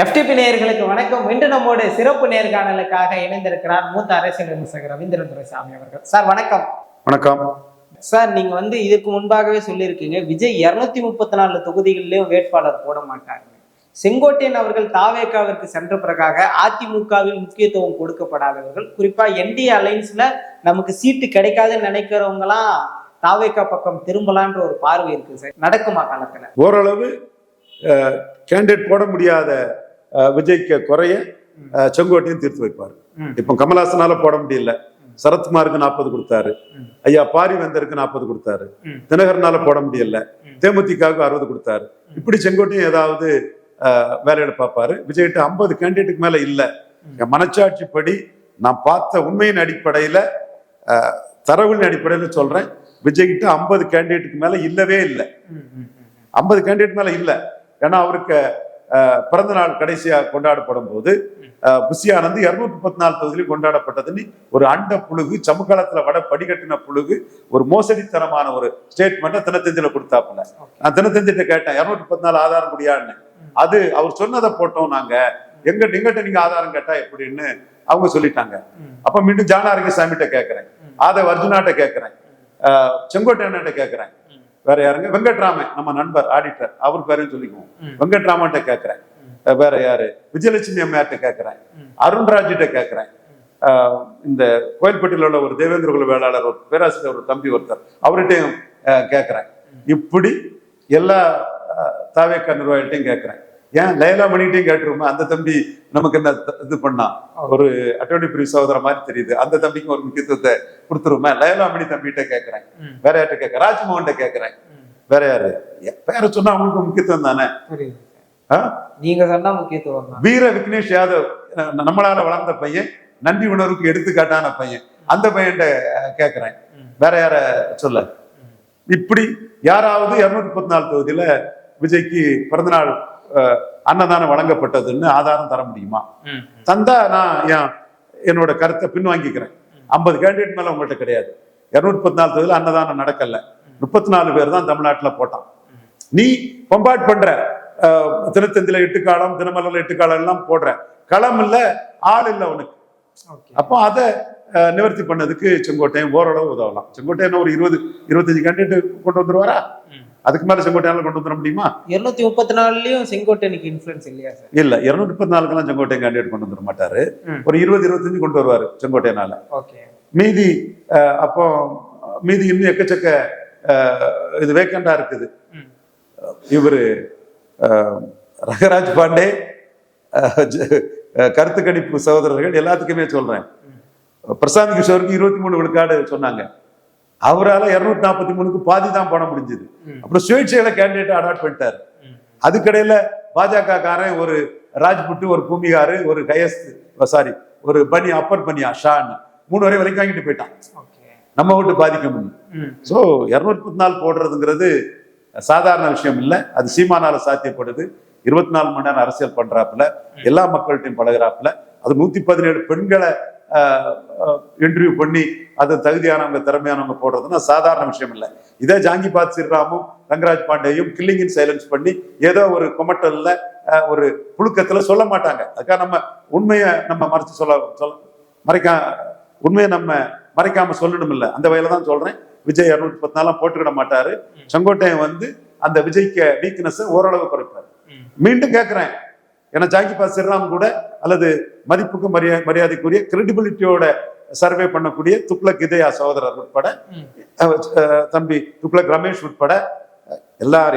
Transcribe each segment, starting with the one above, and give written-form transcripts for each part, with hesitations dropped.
FTP நேயர்களுக்கு வணக்கம். இன்று நம்மோடு சிறப்பு நேர்காணலுக்காக இணைந்திருக்கிறார் மூத்த அரசியல் விமர்சகர் ரவீந்திரன் துரைசாமி அவர்கள். சார் வணக்கம். வணக்கம் சார். நீங்க இதுக்கு முன்பாகவே சொல்லியிருக்கீங்க, விஜய் 234 தொகுதிகளிலும் வேட்பாளர் போட மாட்டாங்க. செங்கோட்டையன் அவர்கள் தாவேகாவிற்கு சென்ற பிறகாக அதிமுகவில் முக்கியத்துவம் கொடுக்கப்படாதவர்கள், குறிப்பா என்டிஏ அலைன்ஸ்ல நமக்கு சீட்டு கிடைக்காதுன்னு நினைக்கிறவங்க எல்லாம் தாவேகா பக்கம் திரும்பலான்ற ஒரு பார்வை இருக்கு சார். நடக்குமா காலத்துல? ஓரளவு கேண்டிடேட் போட முடியாத விஜய்க்கு குறைய செங்கோட்டையும் தீர்த்து வைப்பார். இப்ப கமல்ஹாசனால போட முடியல, சரத்குமாருக்கு 40 கொடுத்தாரு, ஐயா பாரிவேந்தருக்கு 40 கொடுத்தாரு, தினகரனால போட முடியல, தேமுதிகவுக்கு 60 கொடுத்தாரு. இப்படி செங்கோட்டையும் ஏதாவது வேலையில பார்ப்பாரு. விஜய்கிட்ட 50 கேண்டிடேட்டுக்கு மேல இல்ல. என் மனச்சாட்சிப்படி நான் பார்த்த உண்மையின் அடிப்படையில, தரவின் அடிப்படையில சொல்றேன், விஜய்கிட்ட 50 கேண்டிடேட்டுக்கு மேல இல்லவே இல்லை. 50 கேண்டிடேட் மேல இல்ல. ஏன்னா அவருக்கு பிறந்த நாள் கடைசியா கொண்டாடப்படும் போது புஷி ஆனந்த் 234 தொகுதியில் கொண்டாடப்பட்டதுன்னு ஒரு அண்ட புழுகு, சமகாலத்துல வட படிக்கட்டின புழுகு, ஒரு மோசடித்தனமான ஒரு ஸ்டேட்மெண்ட்டை தினத்தந்தியில கொடுத்தாப்புல. நான் தினத்தந்திட்ட கேட்டேன், 234 ஆதாரம் முடியான்னு. அது அவர் சொன்னதை போட்டோம் நாங்க, எங்கிட்ட நீங்க ஆதாரம் கேட்டா எப்படின்னு அவங்க சொல்லிட்டாங்க. அப்ப மீண்டும் ஜானாரங்கசாமிகிட்ட கேட்கிறேன், ஆதவ் அர்ஜுனாட்ட கேட்கிறேன், செங்கோட்டையன்கிட்ட கேட்கிறேன், வேற யாருங்க, வெங்கட்ராமன் நம்ம நண்பர் ஆடிட்டர், அவர் பேரையும் சொல்லிக்குவோம், வெங்கட்ராமன்ட்ட கேட்கிறேன், வேற யாரு, விஜயலட்சுமி அம்மையார்ட்ட கேட்கிறேன், அருண்ராஜிட்ட கேட்கிறேன், இந்த கோயில்பட்டியில் உள்ள ஒரு தேவேந்திர குல வேளாளர், ஒரு பேராசிரியர், ஒரு தம்பி ஒருத்தர், அவர்கிட்டையும் கேட்கிறேன். இப்படி எல்லா தாவேகா நிர்வாகிகள்ட்டையும் கேட்கிறேன். ஏன் லைலா மணிகிட்டையும் கேட்டுருமா, அந்த தம்பி நமக்கு என்ன இது பண்ணா, ஒரு அட்டோர்னி பிரிவு சகோதர மாதிரி தெரியுது, அந்த தம்பிக்கு ஒரு முக்கியத்துவத்தை கொடுத்துருமா, லைலா மணி தம்பிகிட்ட கேட்கிறேன், வேற யார்கிட்ட கேட்கிறேன், ராஜ்மோகன்கிட்ட கேட்கிறேன், வேற யாரு பேரை சொன்னா அவங்களுக்கு முக்கியத்துவம் தானே. நீங்க சொன்னா முக்கியத்துவம். வீர விக்னேஷ் யாதவ் நம்மளால வளர்ந்த பையன், நன்றி உணர்வுக்கு எடுத்துக்காட்டான பையன், அந்த பையன்கிட்ட கேட்கிறேன், வேற யார சொல்ல. இப்படி யாராவது 234 தொகுதியில விஜய்க்கு பிறந்தநாள் அன்னதானம் வழங்கப்பட்டதுன்னு ஆதாரம் தர முடியுமா? தந்தா நான் என்னோட கருத்தை பின்வாங்கிக்கிறேன். 50 கேண்டிடேட் மேல உங்கள்கிட்ட கிடையாது. 234 தொகுதியில அன்னதானம் நடக்கல, 34 பேர் தான் தமிழ்நாட்டுல போட்டான். நீ பம்பாட் பண்ற, தினத்தந்தில 8 காலம், தினமலர்ல 8 காலம் எல்லாம் போடுற, களம் இல்ல, ஆள் இல்ல உனக்கு. அப்போ அதை நிவர்த்தி பண்ணதுக்கு செங்கோட்டையன் ஓரளவு உதவலாம். செங்கோட்டையன் ஒரு 20-25 கேண்டிடேட் கொண்டு வந்துருவாரா? அதுக்கு மேல செங்கோட்டையால கொண்டு வந்துட முடியுமா? 234லயும் செங்கோட்டையனுக்கு இன்ஃப்ளூயன்ஸ் இல்லையா சார்? இல்ல, 234 செங்கோட்டையன் கேண்டிடேட் கொண்டு வந்துட மாட்டாரு. ஒரு 20-25 கொண்டு வருவாரு செங்கோட்டையனால. மீதி அப்போ மீதி இன்னும் எக்கச்சக்க இது வேக்கண்டா இருக்குது. இவரு ரங்கராஜ் பாண்டே, கருத்து கணிப்பு சகோதரர்கள் எல்லாத்துக்குமே சொல்றேன், பிரசாந்த் கிஷோருக்கு 23 விழுக்காடு சொன்னாங்க. அவரால் 243க்கு பாதி தான் போட முடிஞ்சது. அப்புறம் சுயேட்சையில கேண்டிடேட் அடாப்ட் பண்ணிட்டாரு. அதுக்கடையில பாஜக காரன் ஒரு ராஜ்புட்டு, ஒரு பூமிகாரு, ஒரு ஒரு பனி, அப்பர் பனியா ஷான்னு 3 வரை வரைக்கும் வாங்கிட்டு போயிட்டான். நம்ம விட்டு பாதிக்க முடியும். ஸோ 234 போடுறதுங்கிறது சாதாரண விஷயம் இல்லை. அது சீமானால சாத்தியப்படுது. 24 மணி நேரம் அரசியல் பண்றாப்புல, எல்லா மக்கள்கிட்டையும் பழகிறாப்புல. அது 117 பெண்களை இன்டர்வியூ பண்ணி அது தகுதியானவங்க, திறமையானவங்க போடுறதுன்னா சாதாரண விஷயம் இல்லை. இதே ஜாங்கிபாத் ஸ்ரீராமும் ரங்கராஜ் பாண்டேயும் கில்லிங் இன் சைலன்ஸ் பண்ணி ஏதோ ஒரு கொமட்டல்ல, ஒரு புழுக்கத்துல சொல்ல மாட்டாங்க. அதுக்காக நம்ம உண்மையை நம்ம உண்மையை நம்ம மறைக்காம சொல்லணும் இல்லை. அந்த வகையில தான் சொல்றேன், விஜய் 214 போட்டுக்கிட மாட்டாரு. செங்கோட்டையன் அந்த விஜய்க்கு வீக்னஸ் ஓரளவு குறைப்பாரு. மீண்டும் கேட்கிறேன், ஏன்னா ஜாங்கிபாத் ஸ்ரீராம் கூட, அல்லது மதிப்புக்கு மரியாதைக்குரிய கிரெடிபிலிட்டியோட சர்வே பண்ணக்கூடிய துக்ளக் இதயா சகோதரர் உட்பட, தம்பி துக்ளக் ரமேஷ் உட்பட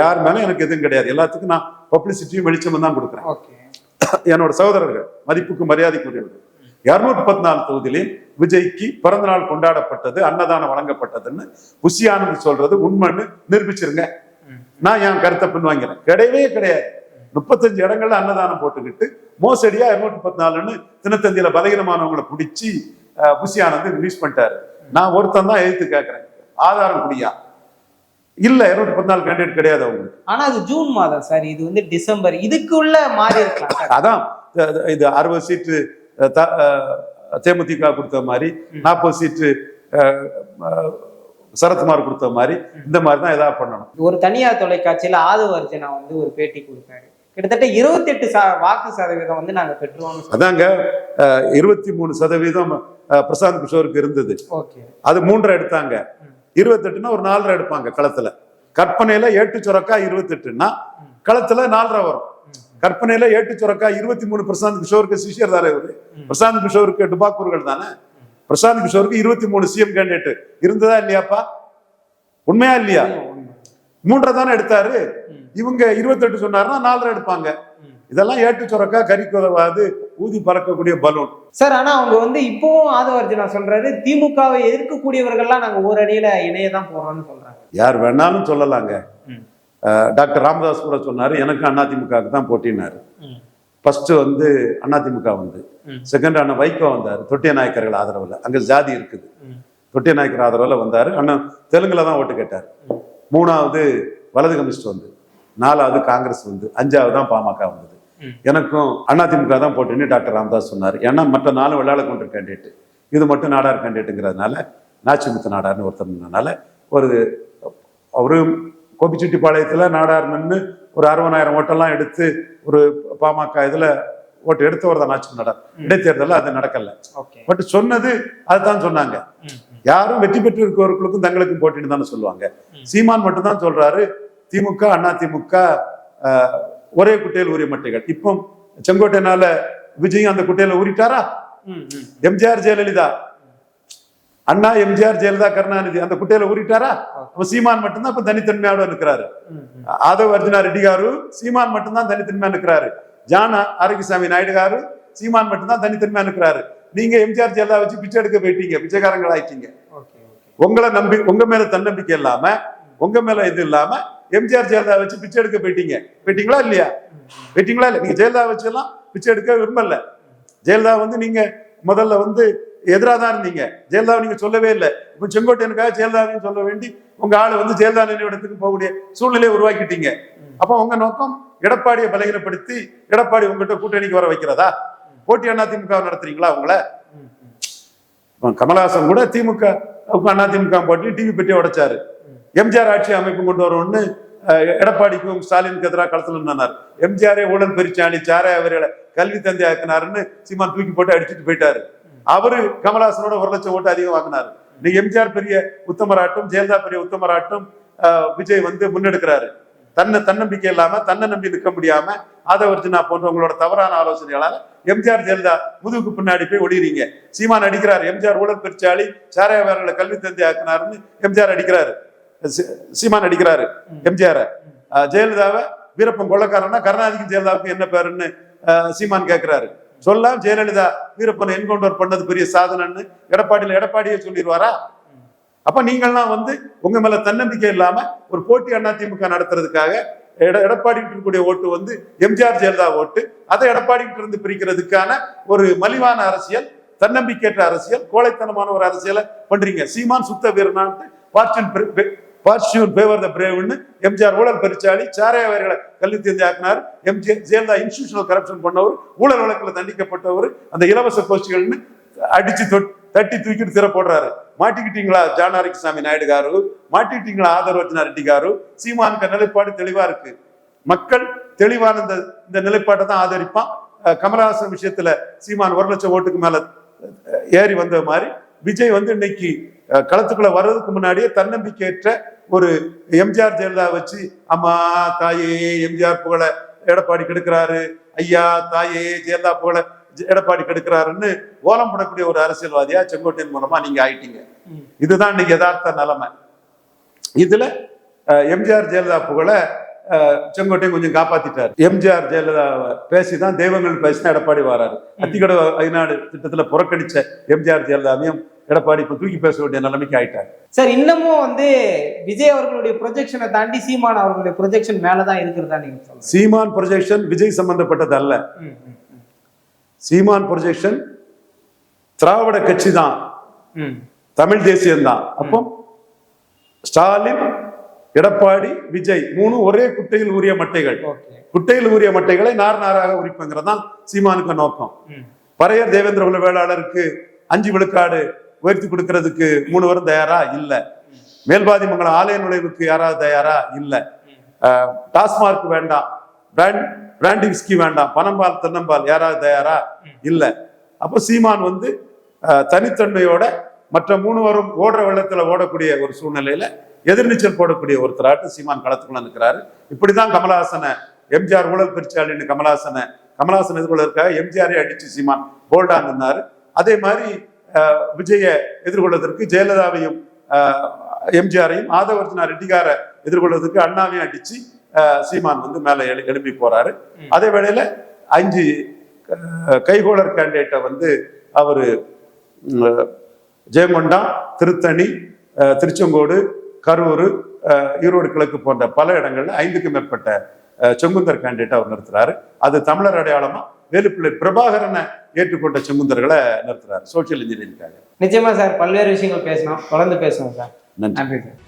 யார் மேலும் எனக்கு எதுவும் கிடையாது. எல்லாத்துக்கும் நான் பப்ளிசிட்டியும் வெளிச்சமும் தான் கொடுக்குறேன். என்னோட சகோதரர்கள், மதிப்புக்கு மரியாதைக்குரியவர்கள். 214 தொகுதியிலையும் விஜய்க்கு பிறந்த நாள் கொண்டாடப்பட்டது, அன்னதானம் வழங்கப்பட்டதுன்னு புஷி ஆனந்த் சொல்றது உண்மைன்னு நிரூபிச்சிருங்க. நான் என் கருத்தை பின்வாங்கிறேன். கிடையவே கிடையாது. 35 இடங்கள்ல அன்னதானம் போட்டுக்கிட்டு மோசடியா 214ன்னு தினத்தந்தியில பலகீனமானவங்களை பிடிச்சி புஷி ஆனந்த் ரிலீஸ் பண்ணிட்டாரு. நான் ஒருத்தன் தான் எதிர்த்து கேட்கிறேன், ஆதாரம் குடியா? இல்ல, 214 கேண்டிடேட் கிடையாது அவங்களுக்கு. ஆனா அது ஜூன் மாதம் சார், இது டிசம்பர், இதுக்குள்ள மாறி இருக்கலாம். அதான் இது 60 சீட்டு தேமுதிக கொடுத்த மாதிரி, 40 சீட்டு சரத்குமார் கொடுத்த மாதிரி, இந்த மாதிரி தான் ஏதாவது பண்ணணும். ஒரு தனியார் தொலைக்காட்சியில ஆதவ அர்ஜுனா ஒரு பேட்டி கொடுத்தாரு. கிட்டத்தட்ட 28 வாக்கு சதவீதம் வந்து நாங்க பெற்றோம். அதாங்க 23% பிரசாந்த் கிஷோருக்கு இருந்தது. ஓகே. அது 3 எடுத்தாங்க. 28ன்னா ஒரு 4 எடுப்பாங்க களத்துல. கற்பனையில ஏட்டு சுரக்கா 28ன்னா களத்துல 4 வரும். கற்பனையில ஏட்டு சுரக்கா 23 பிரசாந்த் கிஷோருக்கு சிஷியர் தானே இவரு. பிரசாந்த் கிஷோருக்கு டுபாக்கூர்கள் தானே. பிரசாந்த் கிஷோருக்கு 23 சிஎம் கேண்டிடேட் இருந்ததா இல்லையாப்பா? உண்மையா இல்லையா? 3 தானே எடுத்தாரு. இவங்க 28 சொன்னாருன்னா 4 எடுப்பாங்க. இதெல்லாம் ஏட்டு சுரக்கா கறிக்கு உதவாது ஊதி பறக்கக்கூடிய பலூன் சார். ஆனா அவங்க வந்து இப்பவும் ஆதவர்ஜுனா சொல்றாரு, திமுகவை எதிர்க்கக்கூடியவர்கள்லாம் நாங்க ஒரு அடியில இணையதான் போறோம்னு சொல்றாங்க. யார் வேணாலும் சொல்லலாங்க. டாக்டர் ராமதாஸ் கூட சொன்னாரு, எனக்கு அதிமுகவுக்கு தான் போட்டினாரு. ஃபர்ஸ்ட் வந்து அதிமுக வந்து, செகண்ட் அண்ணன் வைகோ வந்தாரு தொட்டிய நாயக்கர்கள் ஆதரவுல. அங்க ஜாதி இருக்குது. தொட்டிய நாயக்கர் ஆதரவுல வந்தாரு. அண்ணன் தெலுங்குல தான் ஓட்டு கேட்டாரு. 3வது வலது கம்யூனிஸ்ட் வந்து, 4வது காங்கிரஸ் வந்து, 5வது தான் பாமக வந்தது. எனக்கும் அதிமுக தான் போட்டின்னு டாக்டர் ராமதாஸ் சொன்னார். ஏன்னா மற்ற 4 வெள்ளாள கொண்ட கேண்டிடேட், இது மட்டும் நாடார் கேண்டிடேட்டுங்கிறதுனால, நாச்சிமுத்து நாடார்னு ஒருத்தர்னால அவரு கோபிச்செட்டிப்பாளையத்துல நாடார் நின்று ஒரு 60,000 ஓட்டெல்லாம் எடுத்து ஒரு பாமக இதுல ஓட்டு எடுத்தவர் தான் நாச்சிமுத்து நாடார். இடைத்தேர்தலில் அது நடக்கல. பட் சொன்னது அதுதான் சொன்னாங்க. யாரும் வெற்றி பெற்று இருக்கவர்களுக்கும் தங்களுக்கும் போட்டின்னு தானே சொல்லுவாங்க. சீமான் மட்டும் தான் சொல்றாரு திமுக அதிமுக ஒரே குட்டையில் ஊறிய மட்டைகள். இப்போ செங்கோட்டையினால விஜயும் அந்த குட்டையில ஊறிட்டாரா? எம்ஜிஆர் ஜெயலலிதா, அண்ணா எம்ஜிஆர் ஜெயலலிதா கருணாநிதி அந்த குட்டையில ஊறிட்டாரா? சீமான் மட்டும்தான் இப்ப தனித்தன்மையோட இருக்கிறாரு. ஆதவ அர்ஜுனா ரெட்டி காரு சீமான் மட்டும்தான் தனித்தன்மையா இருக்கிறாரு. ஜான ஆரோக்கியசாமி நாயுடு காரு சீமான் மட்டும்தான் தனித்தன்மையா இருக்கிறாரு. நீங்க எம்ஜிஆர் ஜெயலலிதா வச்சு பிச்சை எடுக்க போயிட்டீங்க, பிச்சைக்காரங்கள் ஆயிட்டீங்க. உங்களை நம்பி உங்க மேல தன்னம்பிக்கை இல்லாம, உங்க மேல இது இல்லாம எம்ஜிஆர் ஜெயலலிதா வச்சு பிச்சை எடுக்க போயிட்டீங்களா இல்லையா? போயிட்டீங்களா இல்ல? நீங்க ஜெயலலிதா வச்சு எல்லாம் பிச்சை எடுக்க விரும்பல. ஜெயலலிதா வந்து நீங்க முதல்ல வந்து எதிராக தான் இருந்தீங்க. ஜெயலலிதா நீங்க சொல்லவே இல்லை. இப்ப செங்கோட்டையனுக்காக ஜெயலலிதாவையும் சொல்ல வேண்டி உங்க ஆளு வந்து ஜெயலலிதா நினைவிடத்துக்கு போகக்கூடிய சூழ்நிலையை உருவாக்கிட்டீங்க. அப்ப உங்க நோக்கம் எடப்பாடியை பலகீனப்படுத்தி எடப்பாடி உங்ககிட்ட கூட்டணிக்கு வர வைக்கிறதா? போட்டி அதிமுக நடத்துறீங்களா? உங்களை கமலஹாசன் கூட திமுக அதிமுக போட்டி டிவி பெட்டியை உடைச்சாரு. எம்ஜிஆர் ஆட்சி அமைப்பு கொண்டு வரணும்னு எடப்பாடிக்கும் ஸ்டாலினுக்கு எதிராக களத்துல நின்னார். எம்ஜிஆரே ஊழல் பெருச்சாணி சாரே அவர்களை கல்வி தந்தை ஆக்கினாருன்னு சீமான் தூக்கி போட்டு அடிச்சுட்டு போயிட்டாரு. அவரு கமலஹாசனோட 1 லட்சம் ஓட்டு அதிகம் வாங்கினாரு. இன்னைக்கு எம்ஜிஆர் பெரிய உத்தமராட்டும் ஜெயலலிதா பெரிய உத்தமராட்டும் விஜய் வந்து முன்னெடுக்கிறாரு. தன்னம்பிக்கை இல்லாம, தன்னை நம்பி நிற்க முடியாம, ஆதவர்ஜுனா போன்றவங்களோட தவறான ஆலோசனைகளால எம்ஜிஆர் ஜெயலலிதா முதுகுக்கு பின்னாடி போய் ஒளிறீங்க. சீமான் அடிக்கிறாரு, எம்ஜிஆர் ஊழல் பெருச்சாளி சாரே அவர்களை கல்வி தந்தை ஆக்கினாருன்னு எம்ஜிஆர் அடிக்கிறாரு. சீமான் அடிக்கிறாரு எம்ஜிஆர். ஜெயலலிதாவை வீரப்பன் கொள்ளக்காரன்னா கருணாநிதிக்கும் ஜெயலலிதாவுக்கும் என்ன பேருன்னு சீமான் கேட்கிறாரு. சொல்லாம் ஜெயலலிதா வீரப்பன் என்கவுண்டர் பண்ணது பெரிய சாதனைன்னு எடப்பாடியே சொல்லிடுவாரா? அப்ப நீங்கள்லாம் வந்து உங்க மேல தன்னம்பிக்கை இல்லாம ஒரு போட்டி அதிமுக நடத்துறதுக்காக எடப்பாடி இருக்கக்கூடிய ஓட்டு வந்து எம்ஜிஆர் ஜெயலலிதா ஓட்டு, அதை எடப்பாடி இருந்து பிரிக்கிறதுக்கான ஒரு மலிவான அரசியல், தன்னம்பிக்கையற்ற அரசியல், கோழைத்தனமான ஒரு அரசியலை பண்றீங்க. சீமான் சுத்த வீரனான்ட்டு பார்ச்சூன் பேவர் த பிரேவ்னு எம்ஜிஆர் ஊழல் பெருச்சாளி சாரே அவர்களை கல்வி தேர்ந்து ஆக்கினார். ஜெயலலிதா இன்ஸ்டிடியூஷனல் கரப்ஷன் பண்ணவர், ஊழல் வழக்கில் தண்டிக்கப்பட்டவர், அந்த இலவச கோஷ்டிகள்னு அடிச்சு தட்டி தூக்கிட்டு திற போடுறாரு. மாட்டிக்கிட்டீங்களா ஜானாரிசாமி நாயுடு காரு? மாட்டிக்கிட்டீங்களா ஆதவர்ஜுனா ரெட்டி காரு? சீமானுக்கு நிலைப்பாடு தெளிவா இருக்கு. மக்கள் தெளிவான இந்த நிலைப்பாட்டை தான் ஆதரிப்பான். கமலஹாசன் விஷயத்துல சீமான் 1 லட்சம் ஓட்டுக்கு மேல ஏறி வந்த மாதிரி விஜய் வந்து இன்னைக்கு களத்துக்குள்ள வர்றதுக்கு முன்னாடியே தன்னம்பிக்கையற்ற ஒரு எம்ஜிஆர் ஜெயலலிதா வச்சு அம்மா தாயே எம்ஜிஆர் புகழ எடப்பாடி கெடுக்கிறாரு, ஐயா தாயே ஜெயலலிதா புகழ எடப்பாடி கெடுக்கிறாருன்னு ஓலம் போடக்கூடிய ஒரு அரசியல்வாதியா செங்கோட்டையன் மூலமா நீங்க ஆயிட்டீங்க. இதுதான் இன்னைக்கு யதார்த்த நிலைமை. இதுல எம்ஜிஆர் ஜெயலலிதா புகழ செங்கோட்டையன் கொஞ்சம் காப்பாத்திட்டாரு. எம்ஜிஆர் ஜெயலலிதா பேசிதான் தெய்வங்கள் பேசினா எடப்பாடி வராரு. அத்திக்கட ஐநாடு திட்டத்துல புறக்கணிச்ச எம்ஜிஆர் ஜெயலலிதாவையும் எடப்பாடி இப்ப தூக்கி பேச வேண்டிய நிலைமைக்கு ஆயிட்டாரு. சார், இன்னமும் வந்து விஜய் அவர்களுடைய ப்ரொஜெக்ஷனை தாண்டி சீமான் அவர்களுடைய ப்ரொஜெக்ஷன் மேலதான் இருக்கிறதா நீங்க சொல்லுங்க? சீமான் ப்ரொஜெக்ஷன் விஜய் சம்பந்தப்பட்டது அல்ல. சீமான் ப்ரொஜெக்ஷன் திராவிட கட்சி தான், தமிழ் தேசியம் தான். அப்போ ஸ்டாலின், எடப்பாடி, விஜய் 3 ஒரே குட்டையில் ஊறிய மட்டைகள். குட்டையில் ஊறிய மட்டைகளை நாராக உரிப்புங்கிறதான் சீமானுக்கு நோக்கம். பறையர் தேவேந்திர குல வேளாளருக்கு 5 விழுக்காடு உயர்த்தி கொடுக்கறதுக்கு 3 பேரும் தயாரா இல்ல. மேல்பாதி மங்கலம் ஆலய நுழைவுக்கு யாராவது தயாரா இல்ல. டாஸ்மார்க் வேண்டாம், பிராண்டி விஸ்கி வேண்டாம், பனம்பால் தென்னம்பால் யாராவது தயாரா? இல்ல. அப்போ சீமான் வந்து தனித்தன்மையோட மற்ற 3 வரும் ஓடுற வெள்ளத்துல ஓடக்கூடிய ஒரு சூழ்நிலையில எதிர்நீச்சல் போடக்கூடிய ஒருத்தராட்டு சீமான் களத்துக்குள்ள நிற்கிறாரு. இப்படிதான் கமலஹாசனை, எம்ஜிஆர் ஊழல் பெருச்சாளின்னு கமலஹாசன் எதிர்கொள்வதற்காக எம்ஜிஆரே அடிச்சு சீமான் போல்டா நின்னாரு. அதே மாதிரி விஜய எதிர்கொள்வதற்கு ஜெயலலிதாவையும் எம்ஜிஆரையும், ஆதவர்ஜுனா ரெட்டிகார எதிர்கொள்வதற்கு அண்ணாவையும் அடிச்சு சீமான் வந்து மேல எழுப்பி போறாரு. அதே வேளையில 5 கைகோளர் கேண்டிடேட்டை வந்து அவரு ஜெயங்கொண்டா, திருத்தணி, திருச்செங்கோடு, கரூர், ஈரோடு கிழக்கு போன்ற பல இடங்கள்ல 5க்கும் மேற்பட்ட செங்குந்தர் கேண்டிடேட் அவர் நிறுத்துறாரு. அது தமிழர் அடையாளமா வேலுப்பிள்ளை பிரபாகரனை ஏற்றுக்கொண்ட செங்குந்தர்களை நிறுத்துறாரு சோசியல் இன்ஜினியரிங்காக. நிச்சயமா சார், பல்வேறு விஷயங்கள் பேசணும், தொடர்ந்து பேசணும் சார். நன்றி. சார்.